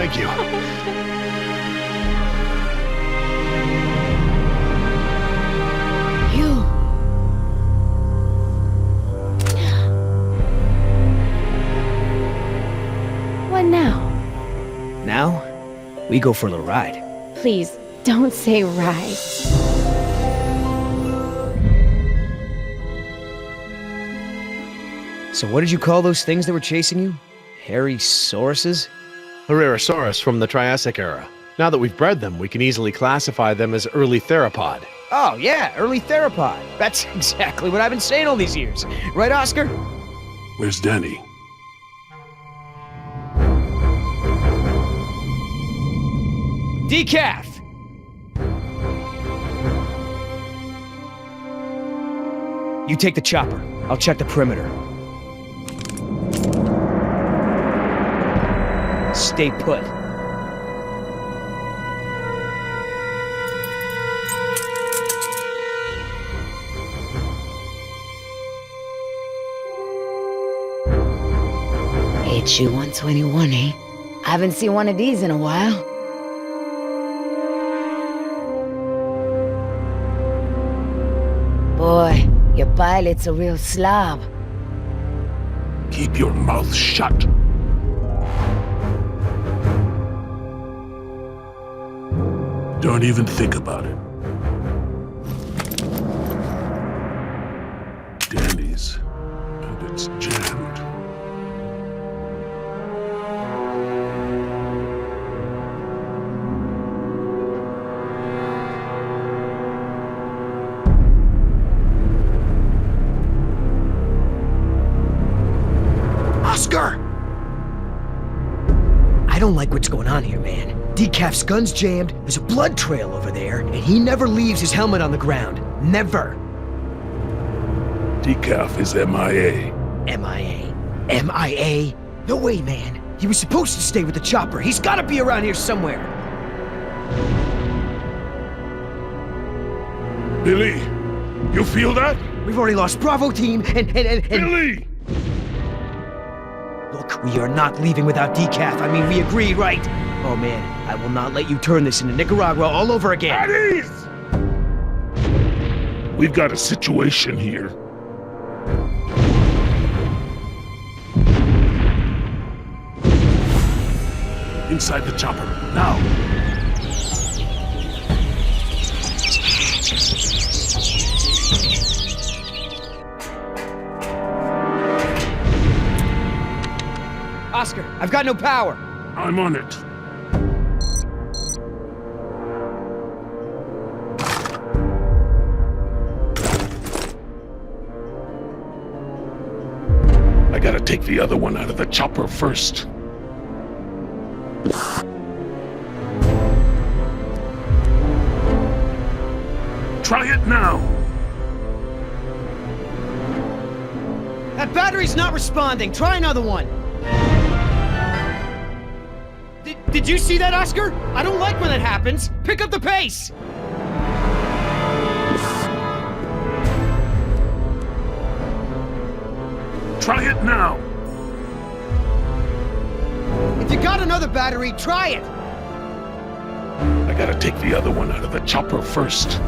Thank you. What now? Now, we go for a little ride. Please, don't say ride. So what did you call those things that were chasing you? Hairy sauruses? Herrerasaurus from the Triassic era. Now that we've bred them, we can easily classify them as early theropod. Oh, yeah, early theropod. That's exactly what I've been saying all these years. Right, Oscar? Where's Danny? Decaf! You take the chopper. I'll check the perimeter. Stay put. HU-121, eh? I haven't seen one of these in a while. Boy, your pilot's a real slob. Keep your mouth shut. Don't even think about it. Danny's, and it's jammed. Oscar! I don't like what's going on here, man. Decaf's gun's jammed, there's a blood trail over there, and he never leaves his helmet on the ground. Never. Decaf is MIA. MIA. MIA? No way, man. He was supposed to stay with the chopper. He's gotta be around here somewhere. Billy, you feel that? We've already lost Bravo team, and... Billy! Look, we are not leaving without Decaf. I mean, we agreed, right? Oh, man, I will not let you turn this into Nicaragua all over again. At ease! We've got a situation here. Inside the chopper, now! Oscar, I've got no power. I'm on it. I gotta take the other one out of the chopper first. Try it now! That battery's not responding. Try another one. Did you see that, Oscar? I don't like when that happens. Pick up the pace. Try it now! If you got another battery, try it. I gotta take the other one out of the chopper first.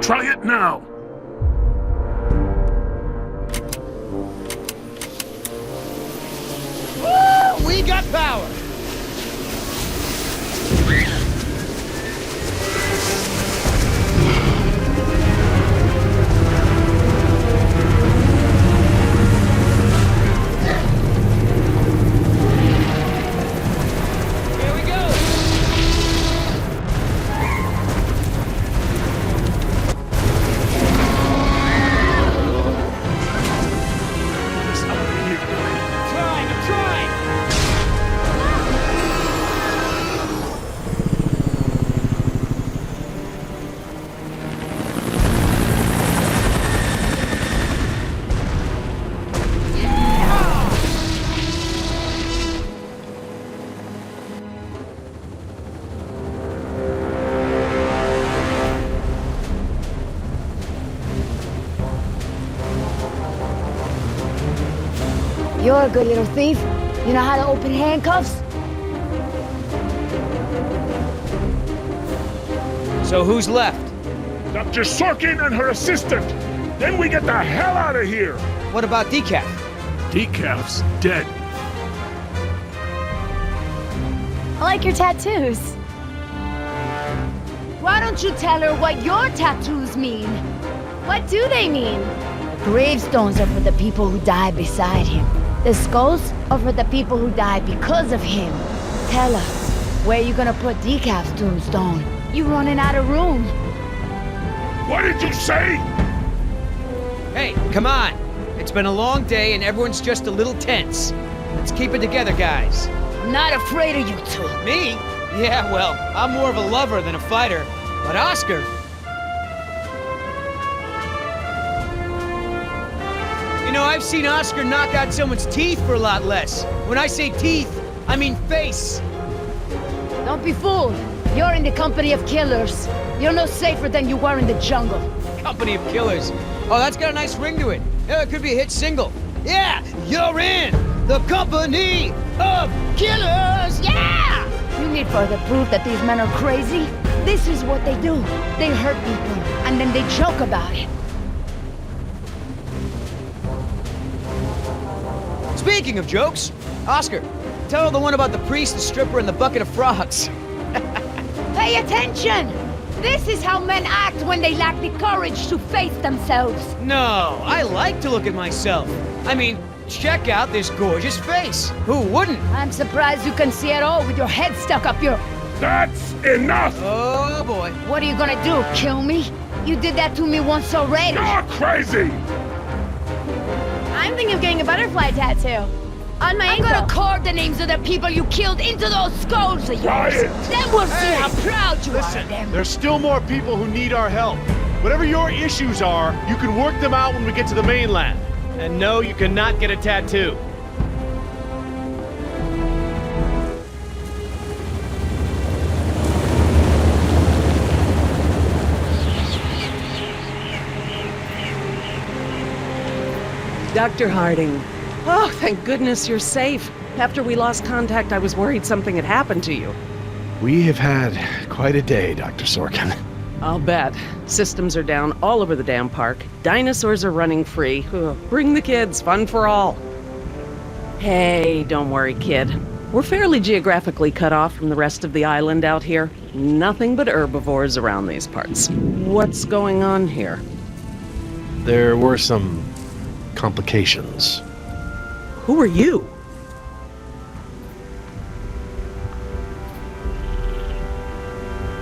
Try it now! Woo! We got power! Here we go! You're a good little thief. You know how to open handcuffs? So who's left? Dr. Sorkin and her assistant. Then we get the hell out of here. What about Decaf? Decaf's dead. I like your tattoos. Why don't you tell her what your tattoos mean? What do they mean? Gravestones are for the people who died beside him. The skulls are for the people who died because of him. Tell her, where you gonna put Decaf's tombstone? You running out of room. What did you say? Hey, come on. It's been a long day and everyone's just a little tense. Let's keep it together, guys. I'm not afraid of you two. Me? Yeah, well, I'm more of a lover than a fighter. But Oscar... You know, I've seen Oscar knock out someone's teeth for a lot less. When I say teeth, I mean face. Don't be fooled. You're in the company of killers. You're no safer than you were in the jungle. Company of Killers. Oh, that's got a nice ring to it. Yeah, it could be a hit single. Yeah, you're in the Company of Killers. Yeah! You need further proof that these men are crazy? This is what they do. They hurt people, and then they joke about it. Speaking of jokes, Oscar, tell her the one about the priest, the stripper, and the bucket of frogs. Pay attention! This is how men act when they lack the courage to face themselves. No, I like to look at myself. I mean, check out this gorgeous face. Who wouldn't? I'm surprised you can see at all with your head stuck up your... That's enough! Oh, boy. What are you gonna do, kill me? You did that to me once already. You're crazy! I'm thinking of getting a butterfly tattoo. On my I'm ankle. gonna carve the names of the people you killed into those skulls of yours. Quiet. Then we'll see how proud you are of them. There's still more people who need our help. Whatever your issues are, you can work them out when we get to the mainland. And no, you cannot get a tattoo. Dr. Harding. Oh, thank goodness you're safe. After we lost contact, I was worried something had happened to you. We have had quite a day, Dr. Sorkin. I'll bet. Systems are down all over the damn park. Dinosaurs are running free. Ugh, bring the kids, fun for all. Hey, don't worry, kid. We're fairly geographically cut off from the rest of the island out here. Nothing but herbivores around these parts. What's going on here? There were some complications. Who are you?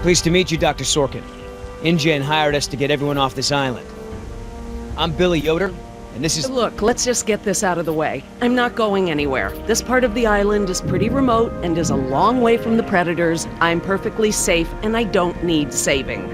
Pleased to meet you, Dr. Sorkin. InGen hired us to get everyone off this island. I'm Billy Yoder, and this is... Look, let's just get this out of the way. I'm not going anywhere. This part of the island is pretty remote and is a long way from the predators. I'm perfectly safe, and I don't need saving.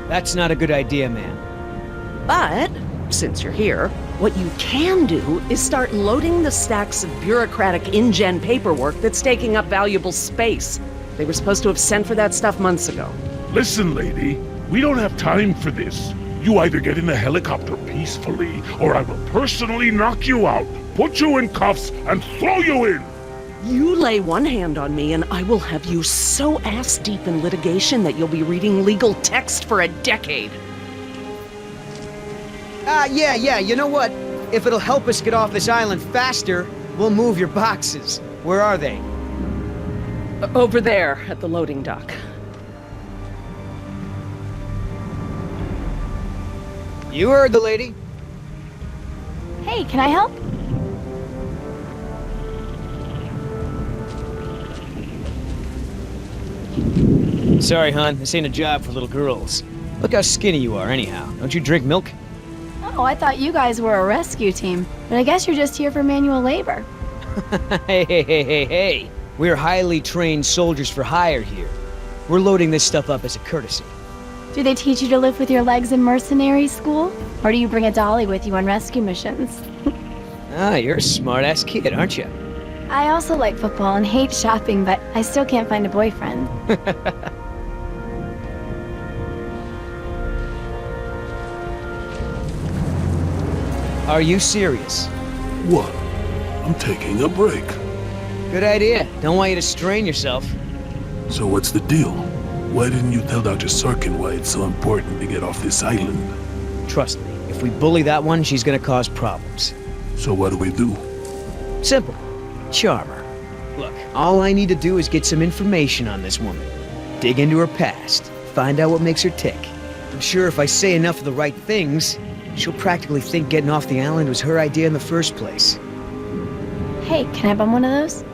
That's not a good idea, man. But, since you're here, what you can do is start loading the stacks of bureaucratic InGen paperwork that's taking up valuable space. They were supposed to have sent for that stuff months ago. Listen, lady, we don't have time for this. You either get in the helicopter peacefully, or I will personally knock you out, put you in cuffs, and throw you in! You lay one hand on me and I will have you so ass-deep in litigation that you'll be reading legal text for a decade. Yeah, you know what? If it'll help us get off this island faster, we'll move your boxes. Where are they? Over there, at the loading dock. You heard the lady. Hey, can I help? Sorry, hon, this ain't a job for little girls. Look how skinny you are, anyhow. Don't you drink milk? Oh, I thought you guys were a rescue team. But I guess you're just here for manual labor. Hey. We're highly trained soldiers for hire here. We're loading this stuff up as a courtesy. Do they teach you to live with your legs in mercenary school? Or do you bring a dolly with you on rescue missions? You're a smart-ass kid, aren't you? I also like football and hate shopping, but I still can't find a boyfriend. Are you serious? What? I'm taking a break. Good idea. Don't want you to strain yourself. So what's the deal? Why didn't you tell Dr. Sorkin why it's so important to get off this island? Trust me, if we bully that one, she's gonna cause problems. So what do we do? Simple. Charm her. Look, all I need to do is get some information on this woman. Dig into her past. Find out what makes her tick. I'm sure if I say enough of the right things, she'll practically think getting off the island was her idea in the first place. Hey, can I bum one of those?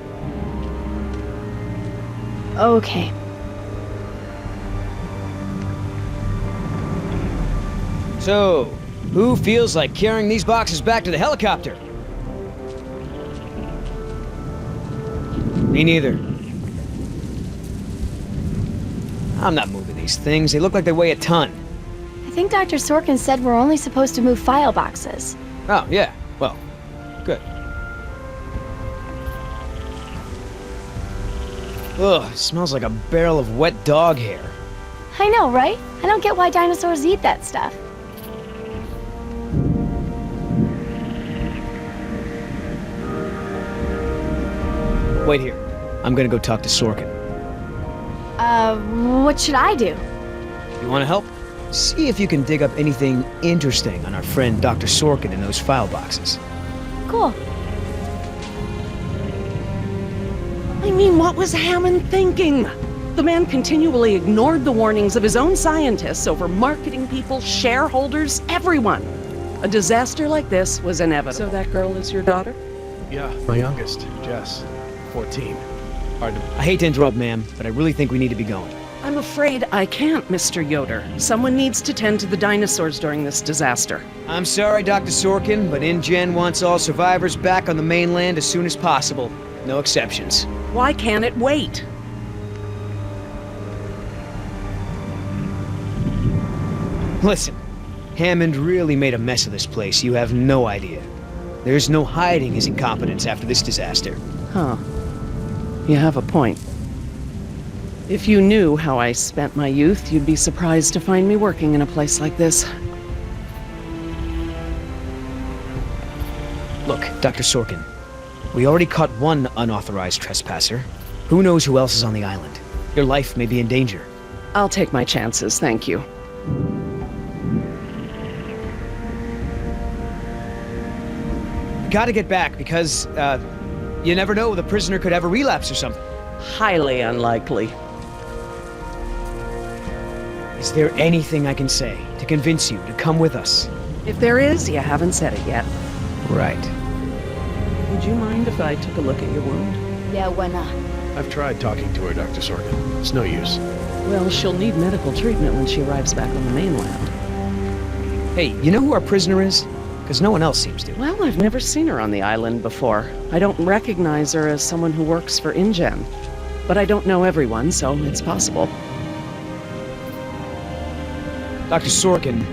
Okay. So, who feels like carrying these boxes back to the helicopter? Me neither. I'm not moving these things. They look like they weigh a ton. I think Dr. Sorkin said we're only supposed to move file boxes. Oh, yeah. Well, good. Ugh, it smells like a barrel of wet dog hair. I know, right? I don't get why dinosaurs eat that stuff. Wait here. I'm gonna go talk to Sorkin. What should I do? You wanna help? See if you can dig up anything interesting on our friend Dr. Sorkin in those file boxes. Cool. I mean, what was Hammond thinking? The man continually ignored the warnings of his own scientists over marketing people, shareholders, everyone. A disaster like this was inevitable. So that girl is your daughter? Yeah, my youngest, Jess, 14. Hard to... I hate to interrupt, ma'am, but I really think we need to be going. I'm afraid I can't, Mr. Yoder. Someone needs to tend to the dinosaurs during this disaster. I'm sorry, Dr. Sorkin, but InGen wants all survivors back on the mainland as soon as possible. No exceptions. Why can't it wait? Listen, Hammond really made a mess of this place. You have no idea. There's no hiding his incompetence after this disaster. Huh. You have a point. If you knew how I spent my youth, you'd be surprised to find me working in a place like this. Look, Dr. Sorkin, we already caught one unauthorized trespasser. Who knows who else is on the island? Your life may be in danger. I'll take my chances, thank you. Gotta get back because, you never know, the prisoner could have a relapse or something. Highly unlikely. Is there anything I can say to convince you to come with us? If there is, you haven't said it yet. Right. Would you mind if I took a look at your wound? Yeah, why not? I've tried talking to her, Dr. Sorkin. It's no use. Well, she'll need medical treatment when she arrives back on the mainland. Hey, you know who our prisoner is? Because no one else seems to. Well, I've never seen her on the island before. I don't recognize her as someone who works for InGen. But I don't know everyone, so it's possible. Dr. Sorkin,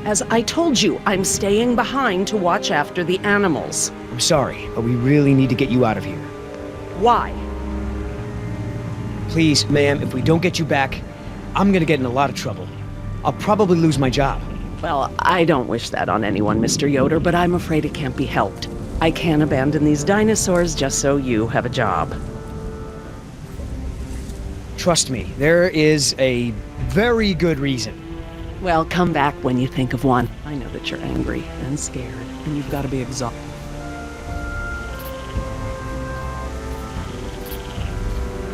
As I told you, I'm staying behind to watch after the animals. I'm sorry, but we really need to get you out of here. Why? Please, ma'am, if we don't get you back, I'm gonna get in a lot of trouble. I'll probably lose my job. Well, I don't wish that on anyone, Mr. Yoder, but I'm afraid it can't be helped. I can't abandon these dinosaurs just so you have a job. Trust me, there is a very good reason. Well, come back when you think of one. I know that you're angry and scared, and you've got to be exhausted.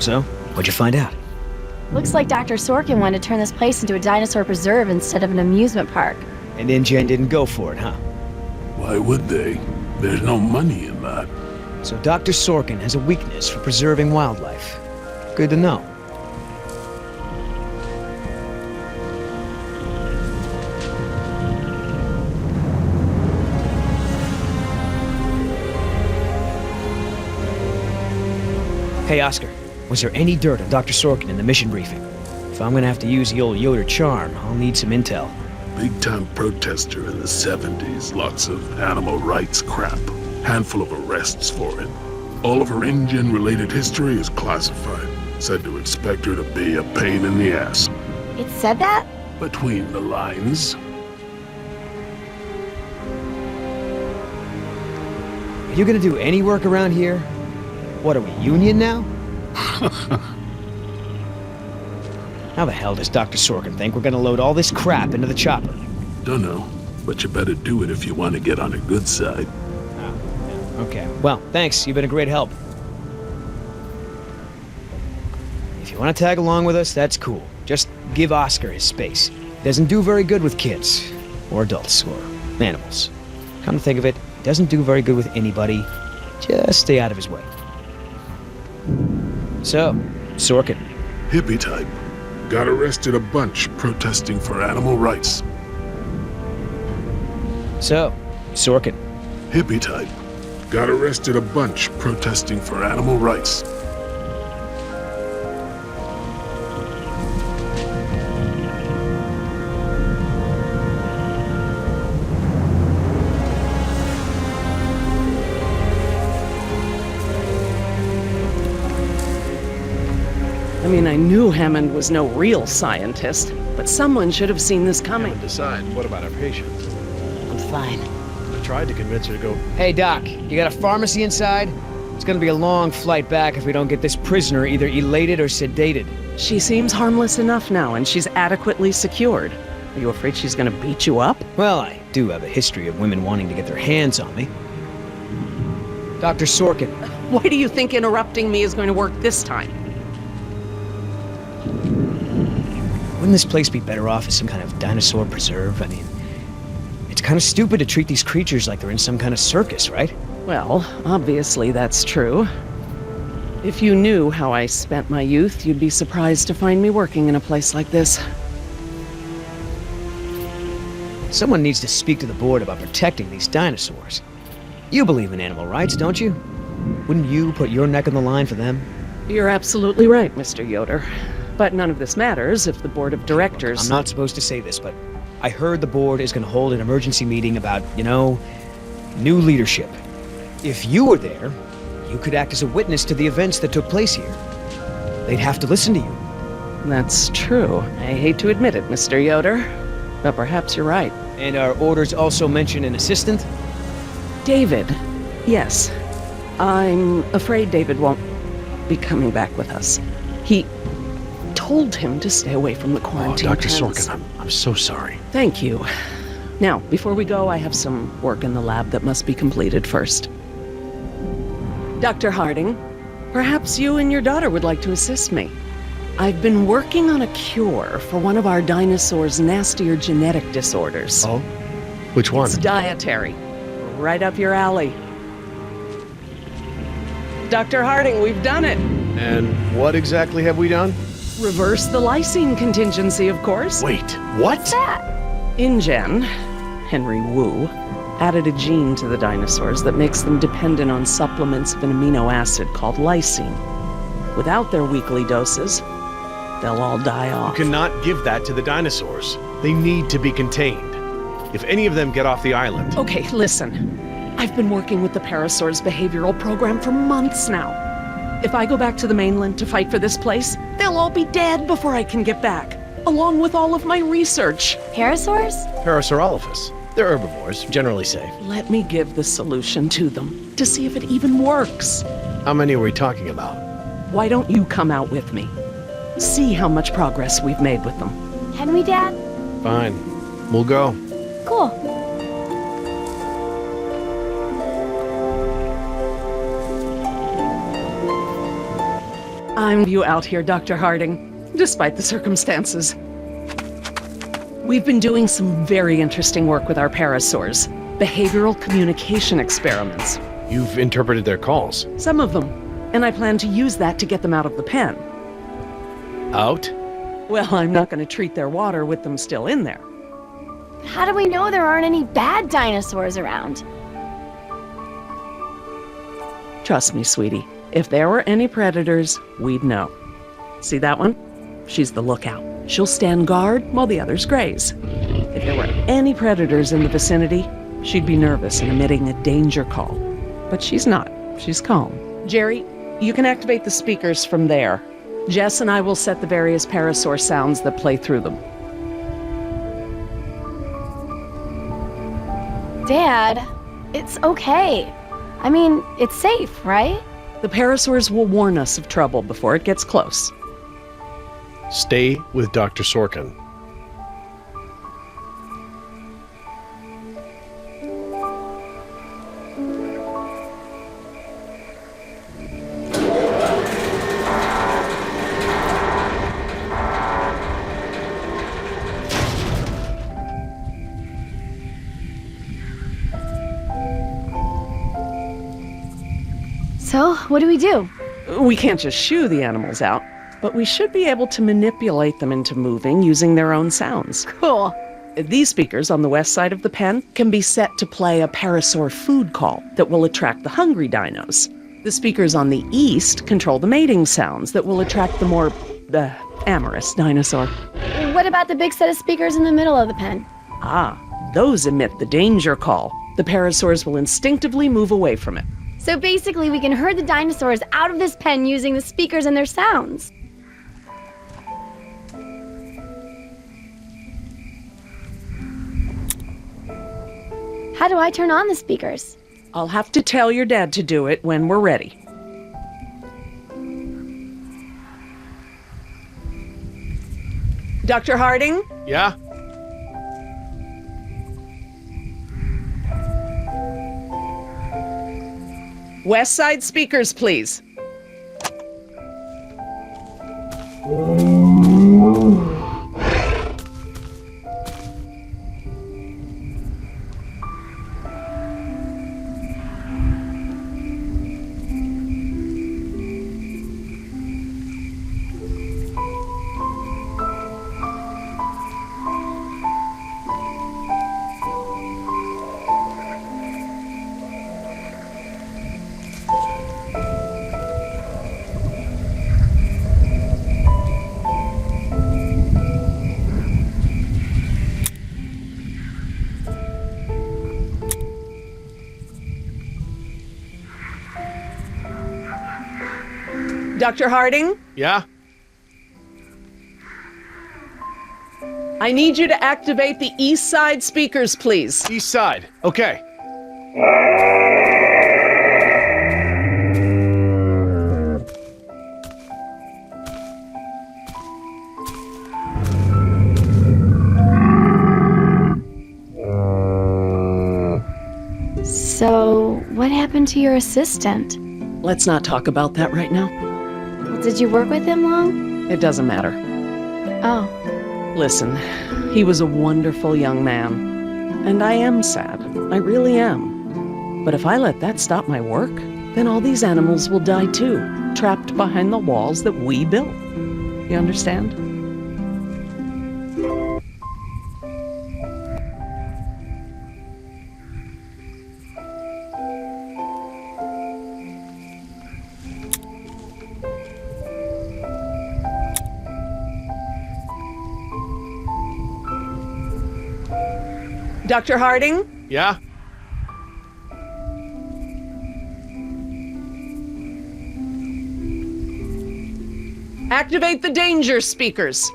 So, what'd you find out? Looks like Dr. Sorkin wanted to turn this place into a dinosaur preserve instead of an amusement park. And InGen didn't go for it, huh? Why would they? There's no money in that. So Dr. Sorkin has a weakness for preserving wildlife. Good to know. Hey, Oscar, was there any dirt on Dr. Sorkin in the mission briefing? If I'm gonna have to use the old Yoder charm, I'll need some intel. Big-time protester in the 70s, lots of animal rights crap. Handful of arrests for it. All of her InGen-related history is classified. Said to expect her to be a pain in the ass. It said that? Between the lines. Are you gonna do any work around here? What, are we union now? How the hell does Dr. Sorkin think we're gonna load all this crap into the chopper? Dunno, but you better do it if you want to get on a good side. Okay, well, thanks. You've been a great help. If you want to tag along with us, that's cool. Just give Oscar his space. He doesn't do very good with kids, or adults, or animals. Come to think of it, he doesn't do very good with anybody. Just stay out of his way. So, Sorkin. Hippie type. Got arrested a bunch protesting for animal rights. So, Sorkin. Hippie type. Got arrested a bunch protesting for animal rights. I mean, I knew Hammond was no real scientist, but someone should have seen this coming. Decide, what about our patient? I'm fine. I tried to convince her to go. Hey, Doc, you got a pharmacy inside? It's gonna be a long flight back if we don't get this prisoner either elated or sedated. She seems harmless enough now, and she's adequately secured. Are you afraid she's gonna beat you up? Well, I do have a history of women wanting to get their hands on me. Dr. Sorkin. Why do you think interrupting me is going to work this time? Wouldn't this place be better off as some kind of dinosaur preserve? I mean, it's kind of stupid to treat these creatures like they're in some kind of circus, right? Well, obviously that's true. If you knew how I spent my youth, you'd be surprised to find me working in a place like this. Someone needs to speak to the board about protecting these dinosaurs. You believe in animal rights, don't you? Wouldn't you put your neck on the line for them? You're absolutely right, Mr. Yoder. But none of this matters if the board of directors... I'm not supposed to say this, but I heard the board is going to hold an emergency meeting about, you know, new leadership. If you were there, you could act as a witness to the events that took place here. They'd have to listen to you. That's true. I hate to admit it, Mr. Yoder, but perhaps you're right. And our orders also mention an assistant? David. Yes. I'm afraid David won't be coming back with us. He told him to stay away from the quarantine Dr. tents. Sorkin, I'm so sorry. Thank you. Now, before we go, I have some work in the lab that must be completed first. Dr. Harding, perhaps you and your daughter would like to assist me. I've been working on a cure for one of our dinosaurs' nastier genetic disorders. Oh? Which one? It's dietary. Right up your alley. Dr. Harding, we've done it. And what exactly have we done? Reverse the lysine contingency, of course. Wait, what? InGen, Henry Wu, added a gene to the dinosaurs that makes them dependent on supplements of an amino acid called lysine. Without their weekly doses, they'll all die off. You cannot give that to the dinosaurs. They need to be contained. If any of them get off the island... Okay, listen. I've been working with the Parasaur's behavioral program for months now. If I go back to the mainland to fight for this place, they'll all be dead before I can get back, along with all of my research. Parasaurs? Parasaurolophus. They're herbivores, generally safe. Let me give the solution to them, to see if it even works. How many are we talking about? Why don't you come out with me? See how much progress we've made with them. Can we, Dad? Fine. We'll go. Cool. I'm you out here, Dr. Harding, despite the circumstances. We've been doing some very interesting work with our parasaurs. Behavioral communication experiments. You've interpreted their calls. Some of them. And I plan to use that to get them out of the pen. Out? Well, I'm not going to treat their water with them still in there. How do we know there aren't any bad dinosaurs around? Trust me, sweetie. If there were any predators, we'd know. See that one? She's the lookout. She'll stand guard while the others graze. If there were any predators in the vicinity, she'd be nervous and emitting a danger call. But she's not. She's calm. Jerry, you can activate the speakers from there. Jess and I will set the various parasaur sounds that play through them. Dad, it's okay. I mean, it's safe, right? The parasaurs will warn us of trouble before it gets close. Stay with Dr. Sorkin. So, what do we do? We can't just shoo the animals out, but we should be able to manipulate them into moving using their own sounds. Cool. These speakers on the west side of the pen can be set to play a parasaur food call that will attract the hungry dinos. The speakers on the east control the mating sounds that will attract the more, amorous dinosaur. What about the big set of speakers in the middle of the pen? Ah, those emit the danger call. The parasaurs will instinctively move away from it. So basically, we can herd the dinosaurs out of this pen using the speakers and their sounds. How do I turn on the speakers? I'll have to tell your dad to do it when we're ready. Dr. Harding? Yeah? West side speakers, please. Dr. Harding? Yeah? I need you to activate the east side speakers, please. East side. Okay. So, what happened to your assistant? Let's not talk about that right now. Well, did you work with him long? It doesn't matter. Oh. Listen, he was a wonderful young man. And I am sad. I really am. But if I let that stop my work, then all these animals will die too, trapped behind the walls that we built. You understand? Dr. Harding? Yeah? Activate the danger speakers.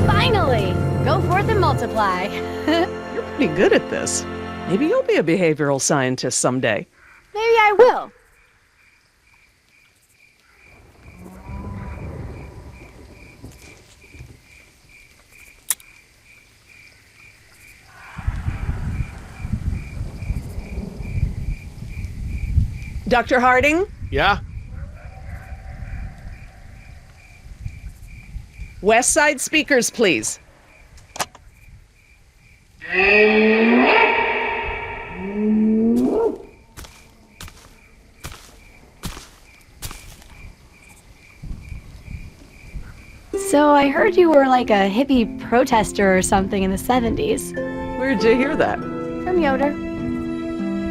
Finally! Go forth and multiply. You're pretty good at this. Maybe you'll be a behavioral scientist someday. Maybe I will. Dr. Harding? Yeah? West side speakers, please. So I heard you were like a hippie protester or something in the 70s. Where'd you hear that? From Yoder.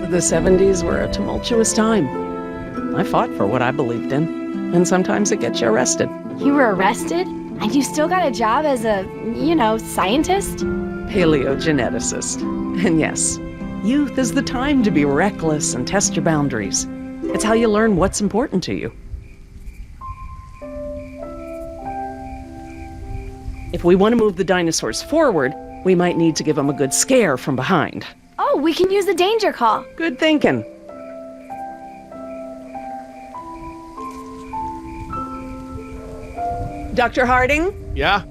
The 70s were a tumultuous time. I fought for what I believed in, and sometimes it gets you arrested. You were arrested? And you still got a job as a, scientist? Paleogeneticist. And yes, youth is the time to be reckless and test your boundaries. It's how you learn what's important to you. If we want to move the dinosaurs forward, we might need to give them a good scare from behind. Oh, we can use the danger call. Good thinking. Dr. Harding? Yeah?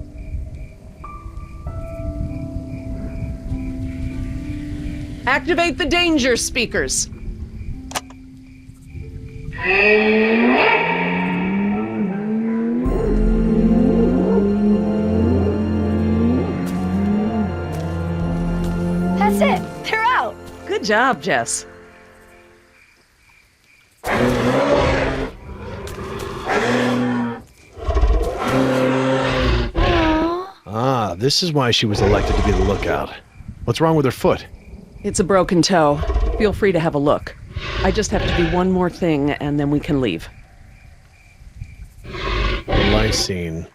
Activate the danger speakers. That's it. They're out. Good job, Jess. Ah, this is why she was elected to be the lookout. What's wrong with her foot? It's a broken toe. Feel free to have a look. I just have to do one more thing, and then we can leave. Lysine.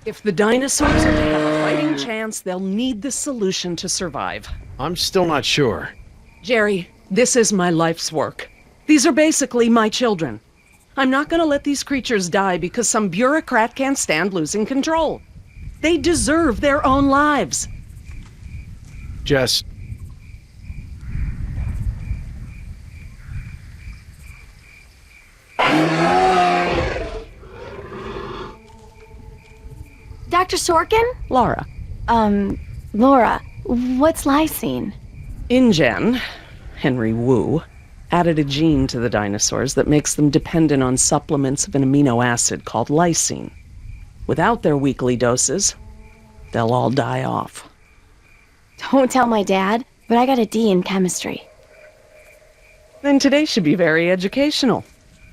If the dinosaurs are to have a fighting chance, they'll need this solution to survive. I'm still not sure. Jerry, this is my life's work. These are basically my children. I'm not going to let these creatures die because some bureaucrat can't stand losing control. They deserve their own lives. Jess. Dr. Sorkin? Laura. Laura, what's lysine? InGen, Henry Wu, added a gene to the dinosaurs that makes them dependent on supplements of an amino acid called lysine. Without their weekly doses, they'll all die off. Don't tell my dad, but I got a D in chemistry. Then today should be very educational.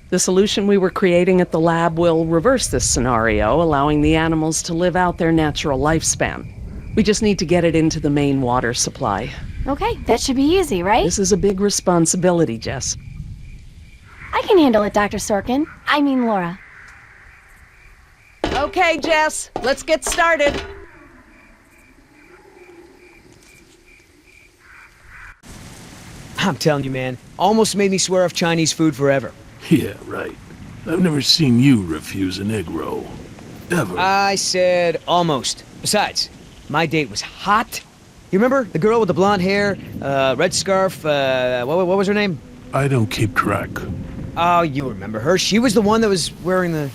The solution we were creating at the lab will reverse this scenario, allowing the animals to live out their natural lifespan. We just need to get it into the main water supply. Okay, that should be easy, right? This is a big responsibility, Jess. I can handle it, Dr. Sorkin. I mean Laura. Okay, Jess, let's get started. I'm telling you, man, almost made me swear off Chinese food forever. Yeah, right. I've never seen you refuse an egg roll. Ever. I said almost. Besides, my date was hot. You remember the girl with the blonde hair, red scarf, what was her name? I don't keep track. Oh, you remember her. She was the one that was wearing the...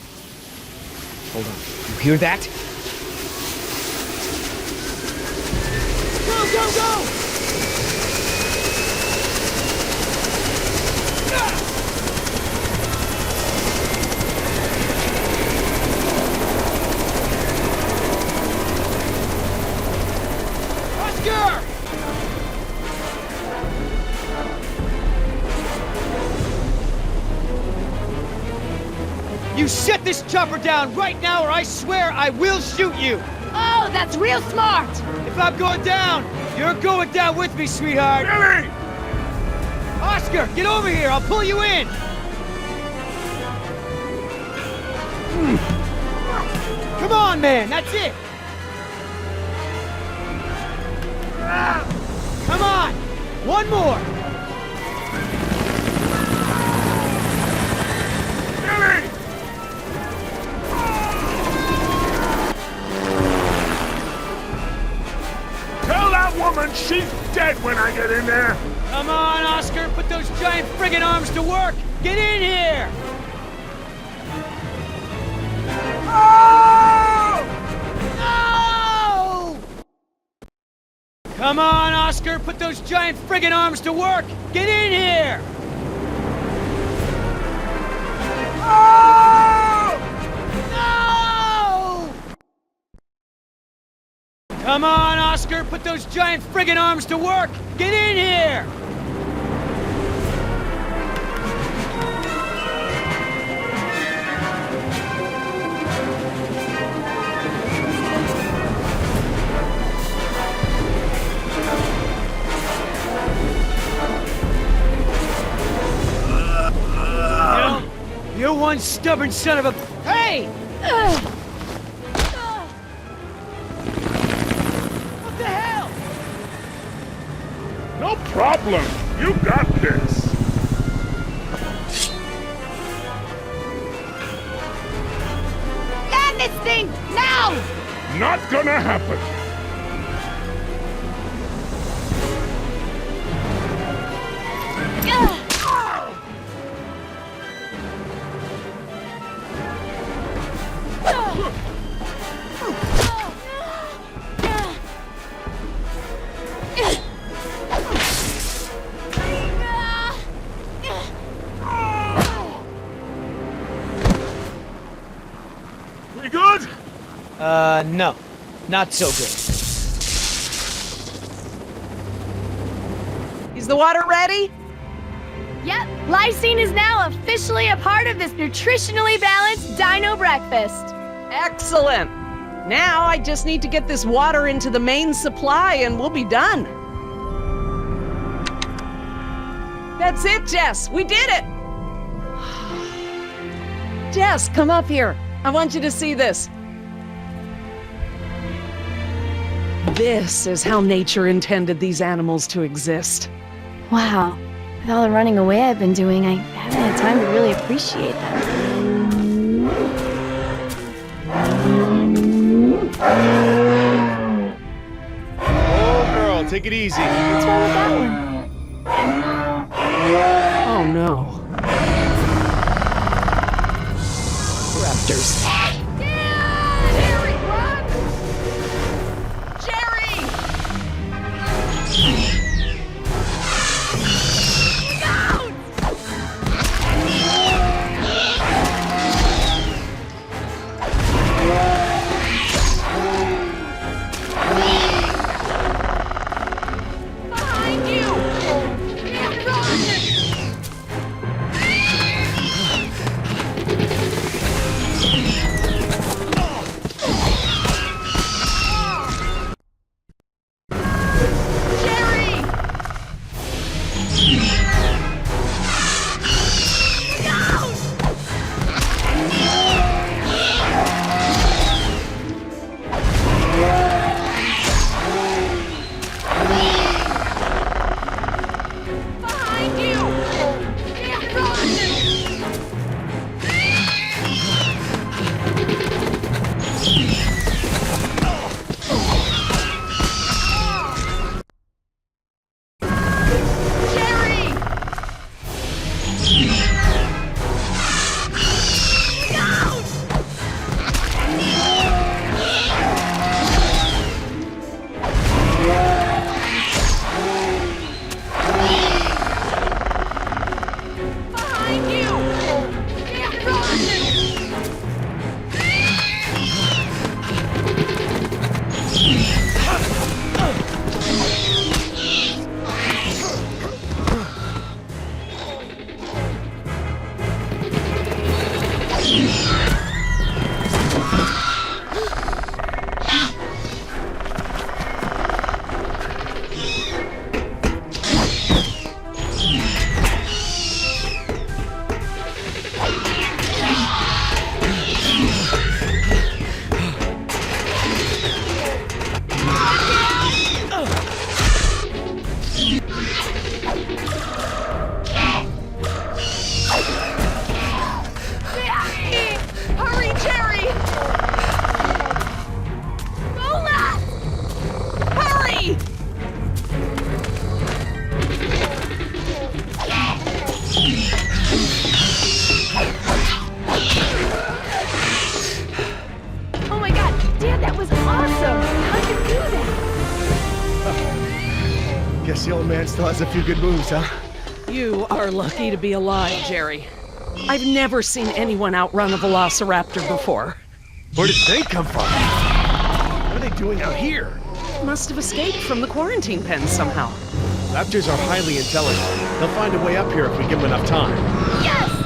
Hold on. You hear that? Go, go, go! Oscar! You set this chopper down right now, or I swear I will shoot you! Oh, that's real smart! If I'm going down, you're going down with me, sweetheart! Billy! Oscar, get over here! I'll pull you in! Come on, man! That's it! Come on! One more! Billy! Tell that woman she's dead when I get in there! Come on, Oscar! Put those giant friggin' arms to work! Get in here! Oh! No! Come on, Oscar! Put those giant friggin' arms to work! Get in here! Oh! No! Come on, Oscar! Put those giant friggin' arms to work! Get in here! You one stubborn son of a... Hey! problem. You got this. Land this thing, now! Not gonna happen. We good? No. Not so good. Is the water ready? Yep, lysine is now officially a part of this nutritionally balanced dino breakfast. Excellent. Now I just need to get this water into the main supply and we'll be done. That's it, Jess. We did it. Jess, come up here. I want you to see this. This is how nature intended these animals to exist. Wow, with all the running away I've been doing, I haven't had time to really appreciate them. Oh, girl, take it easy. What's wrong with that one? Oh no. Raptors. Jerry, run! Jerry! Behind you! Jerry! Behind you! Jerry! Behind you! Hurry, Jerry! Lola! Hurry! Oh my god, Dad, that was awesome! How'd you do that? Guess the old man still has a few good moves, huh? You are lucky to be alive, Jerry. I've never seen anyone outrun a velociraptor before. Where did they come from? What are they doing out here? Must have escaped from the quarantine pen somehow. Raptors are highly intelligent. They'll find a way up here if we give them enough time. Yes!